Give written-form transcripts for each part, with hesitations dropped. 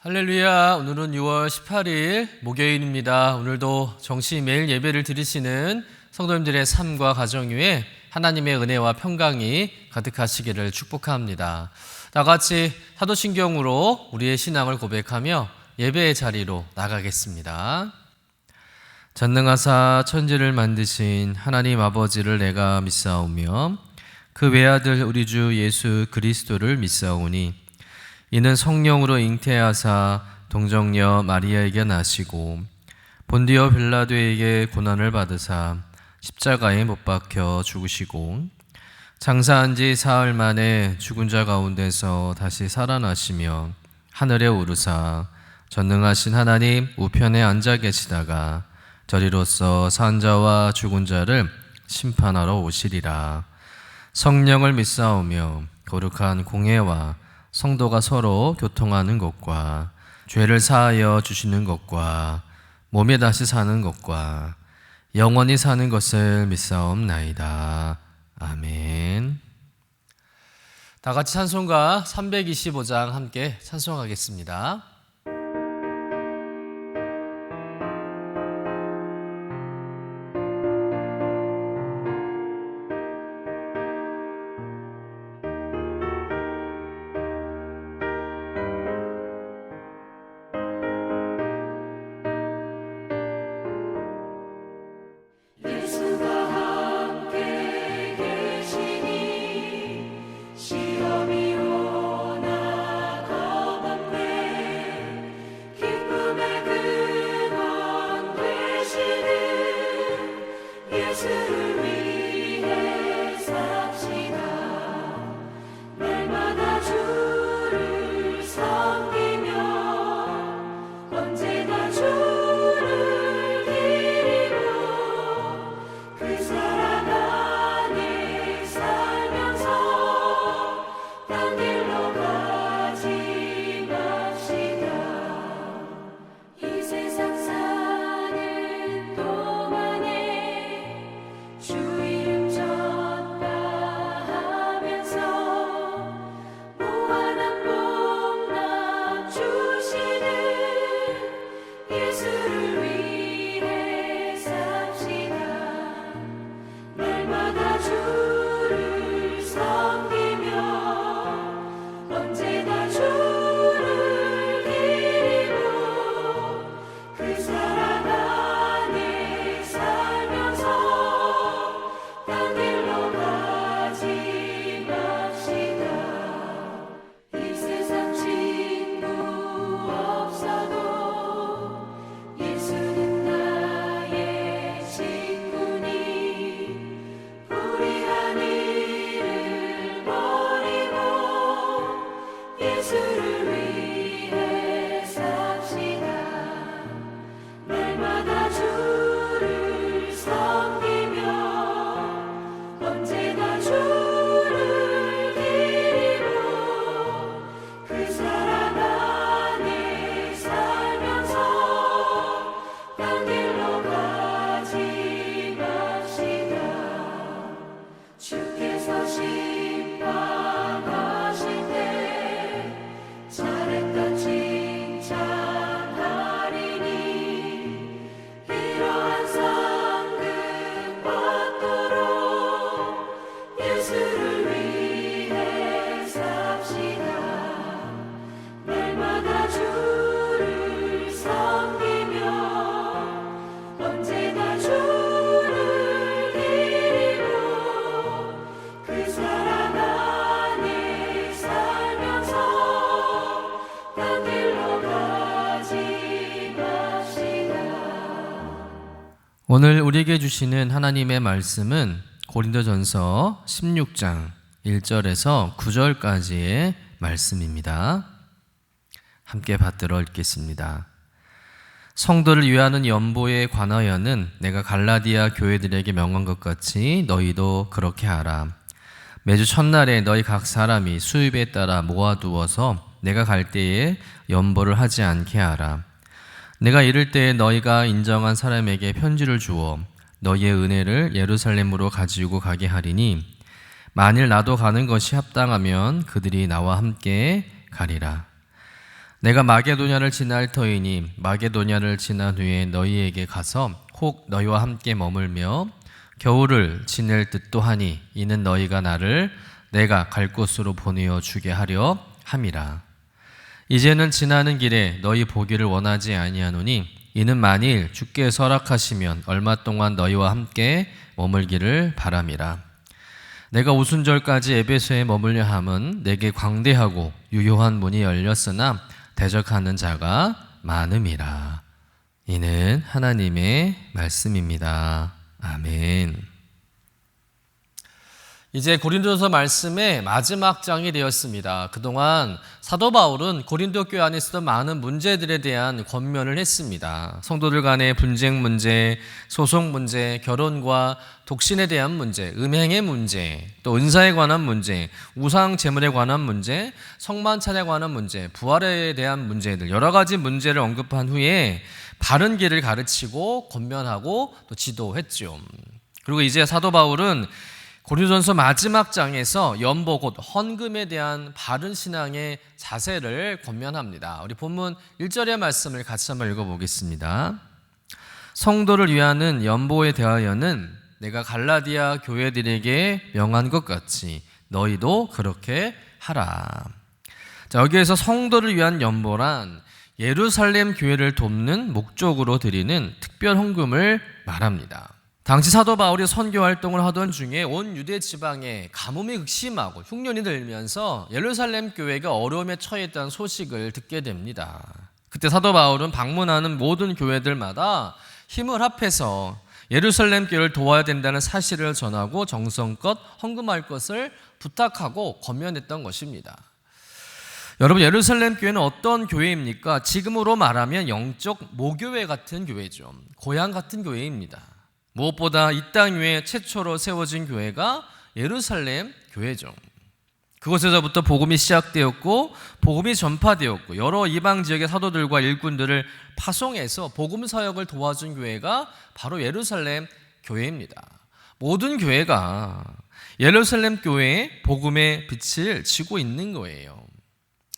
할렐루야. 오늘은 6월 18일 목요일입니다. 오늘도 정시 매일 예배를 드리시는 성도님들의 삶과 가정 위에 하나님의 은혜와 평강이 가득하시기를 축복합니다. 다 같이 사도신경으로 우리의 신앙을 고백하며 예배의 자리로 나가겠습니다. 전능하사 천지를 만드신 하나님 아버지를 내가 믿사오며 그 외아들 우리 주 예수 그리스도를 믿사오니 이는 성령으로 잉태하사 동정녀 마리아에게 나시고 본디오 빌라도에게 고난을 받으사 십자가에 못 박혀 죽으시고 장사한 지 사흘 만에 죽은 자 가운데서 다시 살아나시며 하늘에 오르사 전능하신 하나님 우편에 앉아 계시다가 저리로서 산 자와 죽은 자를 심판하러 오시리라. 성령을 믿사오며 거룩한 공회와 성도가 서로 교통하는 것과 죄를 사하여 주시는 것과 몸에 다시 사는 것과 영원히 사는 것을 믿사옵나이다. 아멘. 다 같이 찬송가 325장 함께 찬송하겠습니다. 오늘 우리에게 주시는 하나님의 말씀은 고린도전서 16장 1절에서 9절까지의 말씀입니다. 함께 받들어 읽겠습니다. 성도를 위하는 연보에 관하여는 내가 갈라디아 교회들에게 명한 것 같이 너희도 그렇게 하라. 매주 첫날에 너희 각 사람이 수입에 따라 모아두어서 내가 갈 때에 연보를 하지 않게 하라. 내가 이를 때에 너희가 인정한 사람에게 편지를 주어 너희의 은혜를 예루살렘으로 가지고 가게 하리니 만일 나도 가는 것이 합당하면 그들이 나와 함께 가리라. 내가 마게도냐를 지날 터이니 마게도냐를 지난 후에 너희에게 가서 혹 너희와 함께 머물며 겨울을 지낼 듯도 하니 이는 너희가 나를 내가 갈 곳으로 보내어 주게 하려 함이라. 이제는 지나는 길에 너희 보기를 원하지 아니하노니 이는 만일 주께서 허락하시면 얼마 동안 너희와 함께 머물기를 바람이라. 내가 오순절까지 에베소에 머물려 함은 내게 광대하고 유효한 문이 열렸으나 대적하는 자가 많음이라. 이는 하나님의 말씀입니다. 아멘. 이제 고린도서 말씀의 마지막 장이 되었습니다. 그동안 사도 바울은 고린도 교회 안에 있었던 많은 문제들에 대한 권면을 했습니다. 성도들 간의 분쟁 문제, 소송 문제, 결혼과 독신에 대한 문제, 음행의 문제, 또 은사에 관한 문제, 우상 제물에 관한 문제, 성만찬에 관한 문제, 부활에 대한 문제들, 여러 가지 문제를 언급한 후에 바른 길을 가르치고 권면하고 또 지도했죠. 그리고 이제 사도 바울은 고린도전서 마지막 장에서 연보 곧 헌금에 대한 바른 신앙의 자세를 권면합니다. 우리 본문 1절의 말씀을 같이 한번 읽어보겠습니다. 성도를 위하는 연보에 대하여는 내가 갈라디아 교회들에게 명한 것 같이 너희도 그렇게 하라. 자, 여기에서 성도를 위한 연보란 예루살렘 교회를 돕는 목적으로 드리는 특별 헌금을 말합니다. 당시 사도 바울이 선교 활동을 하던 중에 온 유대 지방에 가뭄이 극심하고 흉년이 들면서 예루살렘 교회가 어려움에 처했다는 소식을 듣게 됩니다. 그때 사도 바울은 방문하는 모든 교회들마다 힘을 합해서 예루살렘 교회를 도와야 된다는 사실을 전하고 정성껏 헌금할 것을 부탁하고 권면했던 것입니다. 여러분, 예루살렘 교회는 어떤 교회입니까? 지금으로 말하면 영적 모교회 같은 교회죠. 고향 같은 교회입니다. 무엇보다 이 땅 위에 최초로 세워진 교회가 예루살렘 교회죠. 그곳에서부터 복음이 시작되었고 복음이 전파되었고 여러 이방 지역의 사도들과 일꾼들을 파송해서 복음 사역을 도와준 교회가 바로 예루살렘 교회입니다. 모든 교회가 예루살렘 교회의 복음의 빛을 지고 있는 거예요.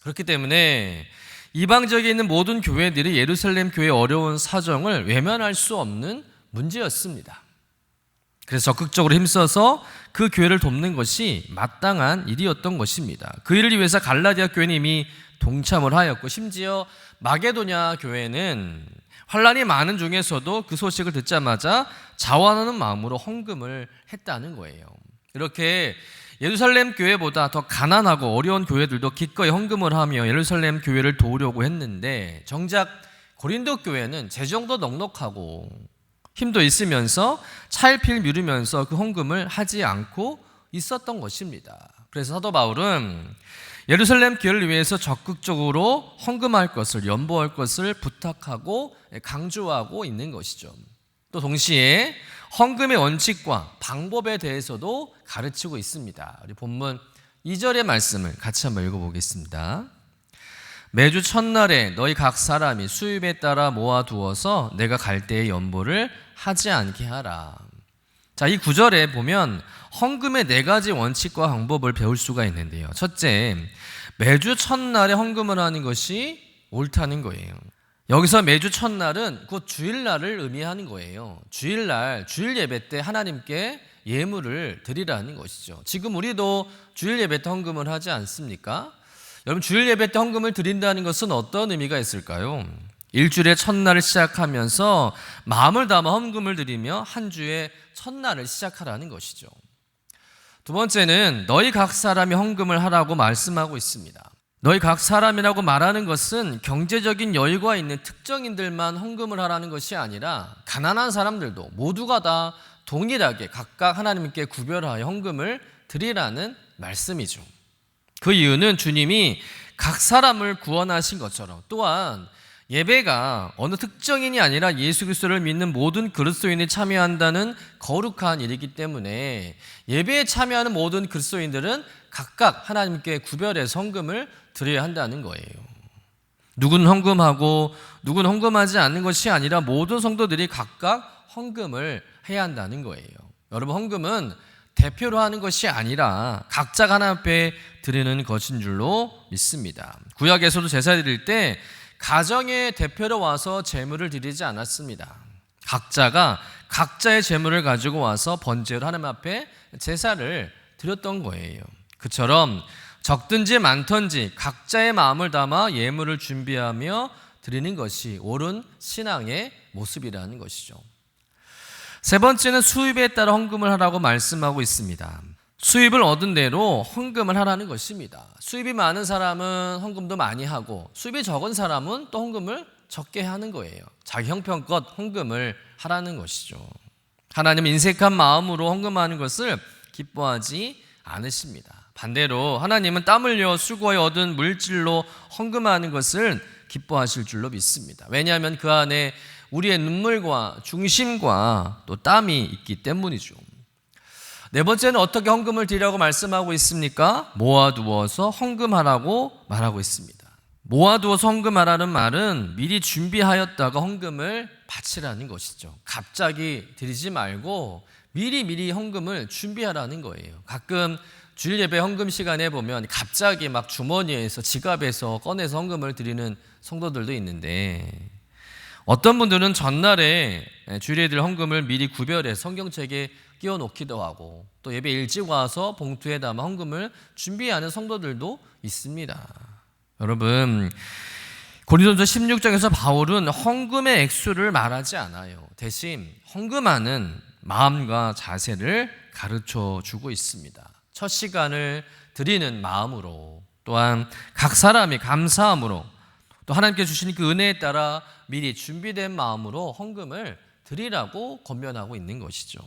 그렇기 때문에 이방 지역에 있는 모든 교회들이 예루살렘 교회의 어려운 사정을 외면할 수 없는 문제였습니다. 그래서 적극적으로 힘써서 그 교회를 돕는 것이 마땅한 일이었던 것입니다. 그 일을 위해서 갈라디아 교회는 이미 동참을 하였고 심지어 마게도냐 교회는 환란이 많은 중에서도 그 소식을 듣자마자 자원하는 마음으로 헌금을 했다는 거예요. 이렇게 예루살렘 교회보다 더 가난하고 어려운 교회들도 기꺼이 헌금을 하며 예루살렘 교회를 도우려고 했는데 정작 고린도 교회는 재정도 넉넉하고 힘도 있으면서 차일피일 미루면서 그 헌금을 하지 않고 있었던 것입니다. 그래서 사도 바울은 예루살렘 교회를 위해서 적극적으로 헌금할 것을, 연보할 것을 부탁하고 강조하고 있는 것이죠. 또 동시에 헌금의 원칙과 방법에 대해서도 가르치고 있습니다. 우리 본문 2절의 말씀을 같이 한번 읽어보겠습니다. 매주 첫날에 너희 각 사람이 수입에 따라 모아두어서 내가 갈 때의 연보를 하지 않게 하라. 자, 이 구절에 보면 헌금의 4가지 원칙과 방법을 배울 수가 있는데요. 첫째, 매주 첫날에 헌금을 하는 것이 옳다는 거예요. 여기서 매주 첫날은 곧 주일날을 의미하는 거예요. 주일날, 주일 예배 때 하나님께 예물을 드리라는 것이죠. 지금 우리도 주일 예배 때 헌금을 하지 않습니까? 여러분, 주일 예배 때 헌금을 드린다는 것은 어떤 의미가 있을까요? 일주일의 첫날을 시작하면서 마음을 담아 헌금을 드리며 한 주의 첫날을 시작하라는 것이죠. 두 번째는 너희 각 사람이 헌금을 하라고 말씀하고 있습니다. 너희 각 사람이라고 말하는 것은 경제적인 여유가 있는 특정인들만 헌금을 하라는 것이 아니라 가난한 사람들도 모두가 다 동일하게 각각 하나님께 구별하여 헌금을 드리라는 말씀이죠. 그 이유는 주님이 각 사람을 구원하신 것처럼 또한 예배가 어느 특정인이 아니라 예수 그리스도를 믿는 모든 그리스도인이 참여한다는 거룩한 일이기 때문에 예배에 참여하는 모든 그리스도인들은 각각 하나님께 구별해서 헌금을 드려야 한다는 거예요. 누군 헌금하고 누군 헌금하지 않는 것이 아니라 모든 성도들이 각각 헌금을 해야 한다는 거예요. 여러분, 헌금은 대표로 하는 것이 아니라 각자가 하나님 앞에 드리는 것인 줄로 믿습니다. 구약에서도 제사 드릴 때 가정의 대표로 와서 제물을 드리지 않았습니다. 각자가 각자의 제물을 가지고 와서 번제로 하나님 앞에 제사를 드렸던 거예요. 그처럼 적든지 많든지 각자의 마음을 담아 예물을 준비하며 드리는 것이 옳은 신앙의 모습이라는 것이죠. 세 번째는 수입에 따라 헌금을 하라고 말씀하고 있습니다. 수입을 얻은 대로 헌금을 하라는 것입니다. 수입이 많은 사람은 헌금도 많이 하고 수입이 적은 사람은 또 헌금을 적게 하는 거예요. 자기 형편껏 헌금을 하라는 것이죠. 하나님 인색한 마음으로 헌금하는 것을 기뻐하지 않으십니다. 반대로 하나님은 땀 흘려 수고하여 얻은 물질로 헌금하는 것을 기뻐하실 줄로 믿습니다. 왜냐하면 그 안에 우리의 눈물과 중심과 또 땀이 있기 때문이죠. 네 번째는 어떻게 헌금을 드리라고 말씀하고 있습니까? 모아두어서 헌금하라고 말하고 있습니다. 모아두어서 헌금하라는 말은 미리 준비하였다가 헌금을 바치라는 것이죠. 갑자기 드리지 말고 미리 헌금을 준비하라는 거예요. 가끔 주일 예배 헌금 시간에 보면 갑자기 막 주머니에서 지갑에서 꺼내서 헌금을 드리는 성도들도 있는데, 어떤 분들은 전날에 주일 예배 드릴 헌금을 미리 구별해 성경책에 끼워 놓기도 하고, 또 예배 일찍 와서 봉투에 담아 헌금을 준비하는 성도들도 있습니다. 여러분, 고린도전서 16장에서 바울은 헌금의 액수를 말하지 않아요. 대신 헌금하는 마음과 자세를 가르쳐 주고 있습니다. 첫 시간을 드리는 마음으로, 또한 각 사람이 감사함으로, 또 하나님께 주시는 그 은혜에 따라 미리 준비된 마음으로 헌금을 드리라고 권면하고 있는 것이죠.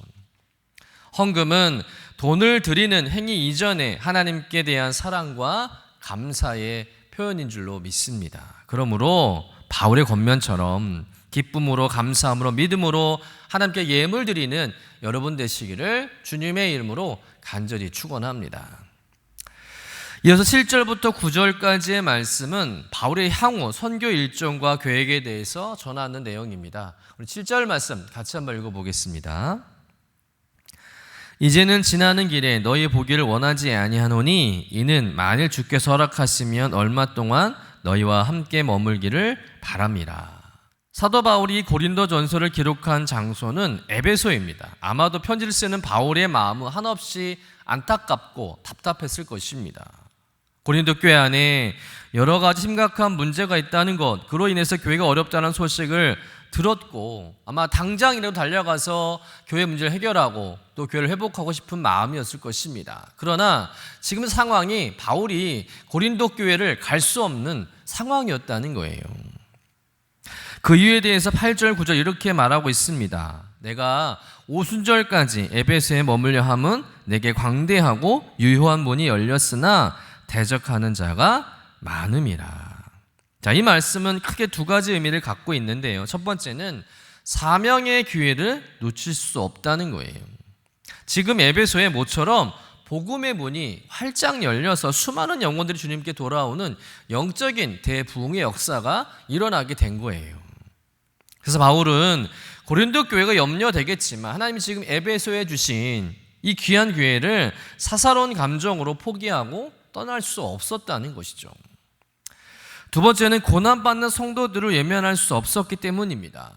헌금은 돈을 드리는 행위 이전에 하나님께 대한 사랑과 감사의 표현인 줄로 믿습니다. 그러므로 바울의 권면처럼 기쁨으로, 감사함으로, 믿음으로 하나님께 예물 드리는 여러분 되시기를 주님의 이름으로 간절히 축원합니다. 이어서 7절부터 9절까지의 말씀은 바울의 향후 선교 일정과 계획에 대해서 전하는 내용입니다. 우리 7절 말씀 같이 한번 읽어보겠습니다. 이제는 지나는 길에 너희 보기를 원하지 아니하노니 이는 만일 주께서 허락하시면 얼마 동안 너희와 함께 머물기를 바랍니다. 사도 바울이 고린도 전서를 기록한 장소는 에베소입니다. 아마도 편지를 쓰는 바울의 마음은 한없이 안타깝고 답답했을 것입니다. 고린도 교회 안에 여러 가지 심각한 문제가 있다는 것, 그로 인해서 교회가 어렵다는 소식을 들었고 아마 당장이라도 달려가서 교회 문제를 해결하고 또 교회를 회복하고 싶은 마음이었을 것입니다. 그러나 지금 상황이 바울이 고린도 교회를 갈 수 없는 상황이었다는 거예요. 그 이유에 대해서 8절 9절 이렇게 말하고 있습니다. 내가 오순절까지 에베소에 머물려 함은 내게 광대하고 유효한 문이 열렸으나 대적하는 자가 많음이라. 자, 이 말씀은 크게 두 가지 의미를 갖고 있는데요. 첫 번째는 사명의 기회를 놓칠 수 없다는 거예요. 지금 에베소의 모처럼 복음의 문이 활짝 열려서 수많은 영혼들이 주님께 돌아오는 영적인 대부흥의 역사가 일어나게 된 거예요. 그래서 바울은 고린도 교회가 염려되겠지만 하나님이 지금 에베소에 주신 이 귀한 기회를 사사로운 감정으로 포기하고 떠날 수 없었다는 것이죠. 두 번째는 고난받는 성도들을 외면할 수 없었기 때문입니다.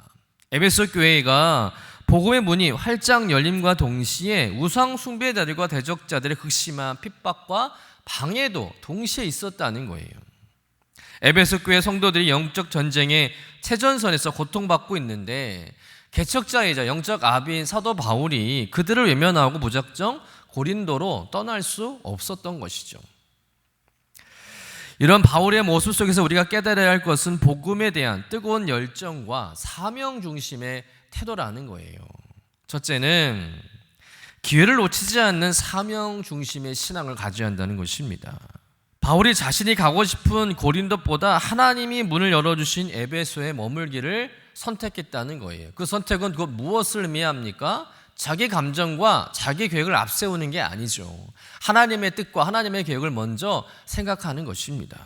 에베소 교회가 복음의 문이 활짝 열림과 동시에 우상 숭배자들과 대적자들의 극심한 핍박과 방해도 동시에 있었다는 거예요. 에베소 교회 성도들이 영적 전쟁의 최전선에서 고통받고 있는데 개척자이자 영적 아비인 사도 바울이 그들을 외면하고 무작정 고린도로 떠날 수 없었던 것이죠. 이런 바울의 모습 속에서 우리가 깨달아야 할 것은 복음에 대한 뜨거운 열정과 사명 중심의 태도라는 거예요. 첫째는 기회를 놓치지 않는 사명 중심의 신앙을 가져야 한다는 것입니다. 바울이 자신이 가고 싶은 고린도보다 하나님이 문을 열어주신 에베소에 머물기를 선택했다는 거예요. 그 선택은 그 무엇을 의미합니까? 자기 감정과 자기 계획을 앞세우는 게 아니죠. 하나님의 뜻과 하나님의 계획을 먼저 생각하는 것입니다.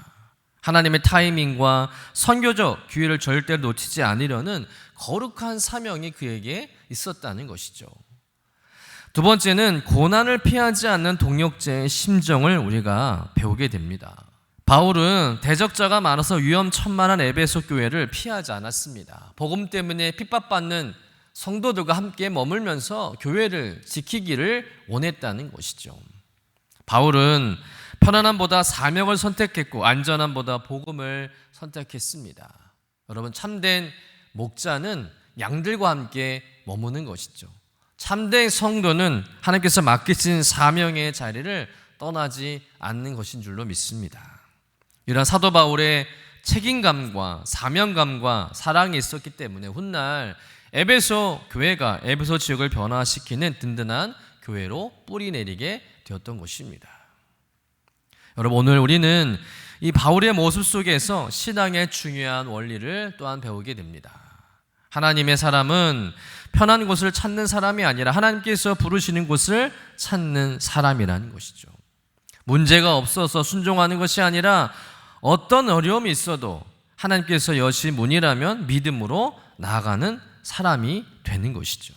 하나님의 타이밍과 선교적 기회를 절대로 놓치지 않으려는 거룩한 사명이 그에게 있었다는 것이죠. 두 번째는 고난을 피하지 않는 동역자의 심정을 우리가 배우게 됩니다. 바울은 대적자가 많아서 위험천만한 에베소 교회를 피하지 않았습니다. 복음 때문에 핍박받는 성도들과 함께 머물면서 교회를 지키기를 원했다는 것이죠. 바울은 편안함보다 사명을 선택했고 안전함보다 복음을 선택했습니다. 여러분, 참된 목자는 양들과 함께 머무는 것이죠. 참된 성도는 하나님께서 맡기신 사명의 자리를 떠나지 않는 것인 줄로 믿습니다. 이러한 사도 바울의 책임감과 사명감과 사랑이 있었기 때문에 훗날 에베소 교회가 에베소 지역을 변화시키는 든든한 교회로 뿌리 내리게 되었던 것입니다. 여러분, 오늘 우리는 이 바울의 모습 속에서 신앙의 중요한 원리를 또한 배우게 됩니다. 하나님의 사람은 편한 곳을 찾는 사람이 아니라 하나님께서 부르시는 곳을 찾는 사람이라는 것이죠. 문제가 없어서 순종하는 것이 아니라 어떤 어려움이 있어도 하나님께서 여신 문이라면 믿음으로 나아가는 사람이 되는 것이죠.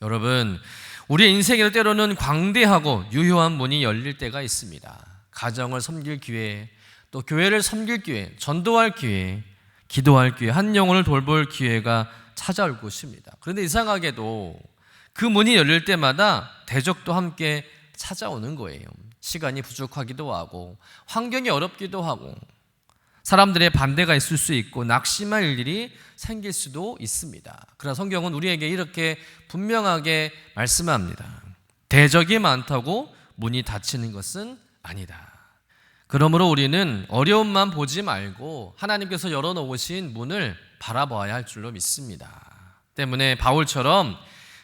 여러분, 우리의 인생에도 때로는 광대하고 유효한 문이 열릴 때가 있습니다. 가정을 섬길 기회, 또 교회를 섬길 기회, 전도할 기회, 기도할 기회, 한 영혼을 돌볼 기회가 찾아올 것입니다. 그런데 이상하게도 그 문이 열릴 때마다 대적도 함께 찾아오는 거예요. 시간이 부족하기도 하고 환경이 어렵기도 하고 사람들의 반대가 있을 수 있고 낙심할 일이 생길 수도 있습니다. 그러나 성경은 우리에게 이렇게 분명하게 말씀합니다. 대적이 많다고 문이 닫히는 것은 아니다. 그러므로 우리는 어려움만 보지 말고 하나님께서 열어놓으신 문을 바라봐야 할 줄로 믿습니다. 때문에 바울처럼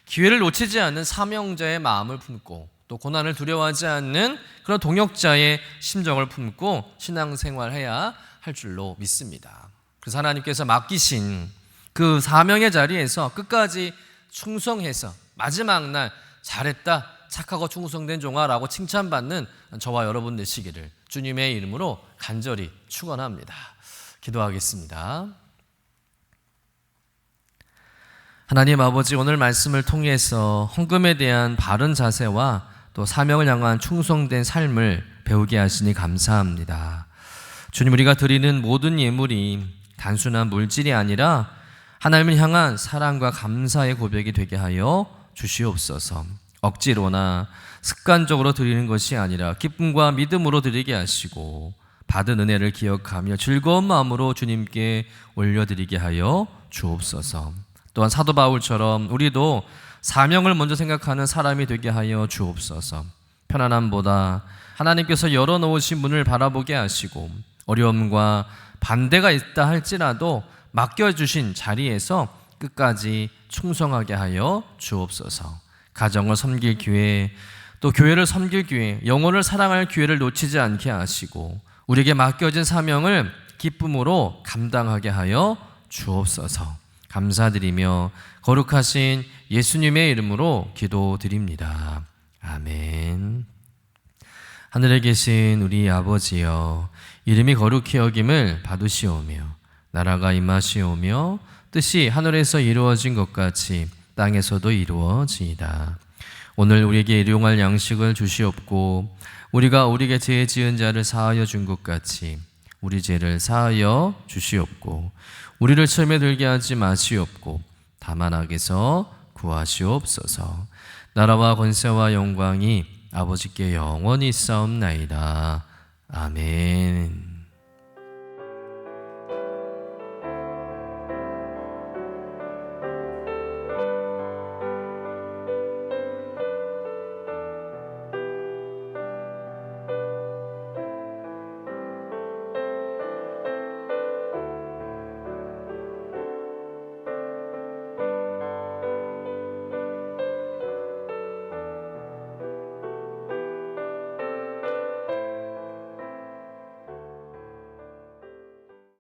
기회를 놓치지 않는 사명자의 마음을 품고 또 고난을 두려워하지 않는 그런 동역자의 심정을 품고 신앙생활해야 할 줄로 믿습니다. 그래서 하나님께서 맡기신 그 사명의 자리에서 끝까지 충성해서 마지막 날 잘했다, 착하고 충성된 종아라고 칭찬받는 저와 여러분 되시기를 주님의 이름으로 간절히 축원합니다. 기도하겠습니다. 하나님 아버지, 오늘 말씀을 통해서 헌금에 대한 바른 자세와 또 사명을 향한 충성된 삶을 배우게 하시니 감사합니다. 주님, 우리가 드리는 모든 예물이 단순한 물질이 아니라 하나님을 향한 사랑과 감사의 고백이 되게 하여 주시옵소서. 억지로나 습관적으로 드리는 것이 아니라 기쁨과 믿음으로 드리게 하시고 받은 은혜를 기억하며 즐거운 마음으로 주님께 올려드리게 하여 주옵소서. 또한 사도 바울처럼 우리도 사명을 먼저 생각하는 사람이 되게 하여 주옵소서. 편안함보다 하나님께서 열어놓으신 문을 바라보게 하시고 어려움과 반대가 있다 할지라도 맡겨주신 자리에서 끝까지 충성하게 하여 주옵소서. 가정을 섬길 기회, 또 교회를 섬길 기회, 영혼을 사랑할 기회를 놓치지 않게 하시고 우리에게 맡겨진 사명을 기쁨으로 감당하게 하여 주옵소서. 감사드리며 거룩하신 예수님의 이름으로 기도드립니다. 아멘. 하늘에 계신 우리 아버지여, 이름이 거룩히 여김을 받으시오며 나라가 임하시오며 뜻이 하늘에서 이루어진 것 같이 땅에서도 이루어지이다. 오늘 우리에게 일용할 양식을 주시옵고 우리가 우리에게 죄 지은 자를 사하여 준 것 같이 우리 죄를 사하여 주시옵고 우리를 시험에 들게 하지 마시옵고 다만 악에서 구하시옵소서. 나라와 권세와 영광이 아버지께 영원히 있사옵나이다. 아멘.